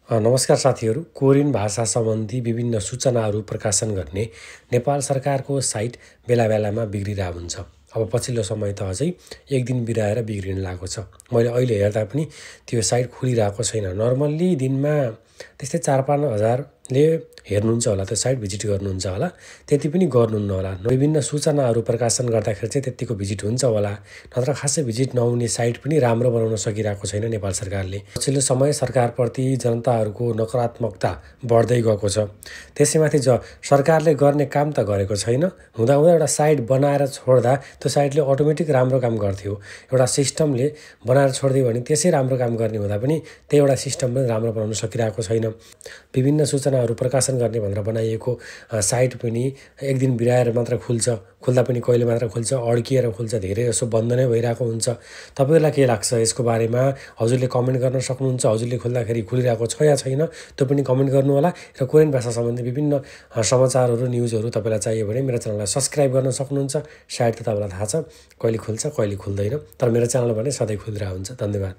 नमस्कार साथीहरू। कोरियन भाषा सम्बन्धी विभिन्न सूचनाहरू प्रकाशन गर्ने नेपाल सरकारको साइट बेला बेलामा बिग्रिरहेको हुन्छ। अब पछिल्लो समय त अझै एक दिन बिराएर बिग्रिन लागेको छ। मैले अहिले हेर्दा पनि त्यो साइट खुलिरहेको छैन। नर्मल्ली दिनमा त्यस्तै 4-5 हजारले हेर्नुहुन्छ होला, त्यो साइट भिजिट गर्नुहुन्छ होला, त्यति पनि गर्नुहुन्न होला। विभिन्न सूचनाहरू प्रकाशन गर्दाखेरि चाहिँ त्यतिको भिजिट हुन्छ होला, नत्र खासै भिजिट नहुने साइट पनि राम्रो बनाउन सकिरहेको छैन नेपाल सरकारले। पछिल्लो समय सरकारप्रति जनताहरूको नकारात्मकता बढ्दै गएको छ। त्यसैमाथि सरकारले गर्ने काम त गरेको छैन, हुँदाहुँदा एउटा साइट बनाएर छोड्दा त्यो साइटले अटोमेटिक राम्रो काम गर्थ्यो। एउटा सिस्टमले बनाएर छोडिदियो भने त्यसै राम्रो काम गर्ने हुँदा पनि त्यही एउटा सिस्टम पनि राम्रो बनाउन सकिरहेको छैन। विभिन्न सूचनाहरू प्रकाशन गर्ने भनेर बनाइएको साइट पनि एक दिन बिराएर मात्र खुल्छ, खुल्दा पनि कहिले मात्र खुल्छ, अड्किएर खुल्छ, धेरै जसो बन्द नै भइरहेको हुन्छ। तपाईँलाई के लाग्छ यसको बारेमा? हजुरले कमेन्ट गर्न सक्नुहुन्छ। हजुरले खोल्दाखेरि खुलिरहेको छ या छैन त्यो पनि कमेन्ट गर्नु होला। र कोरियन भाषा सम्बन्धी विभिन्न समाचारहरू, न्युजहरू तपाईँलाई चाहियो भने मेरो च्यानललाई सब्स्क्राइब गर्न सक्नुहुन्छ। सायद त तपाईँलाई थाहा छ कहिले खुल्छ कहिले खुल्दैन, तर मेरो च्यानल भने सधैँ खुलिरहेको हुन्छ। धन्यवाद।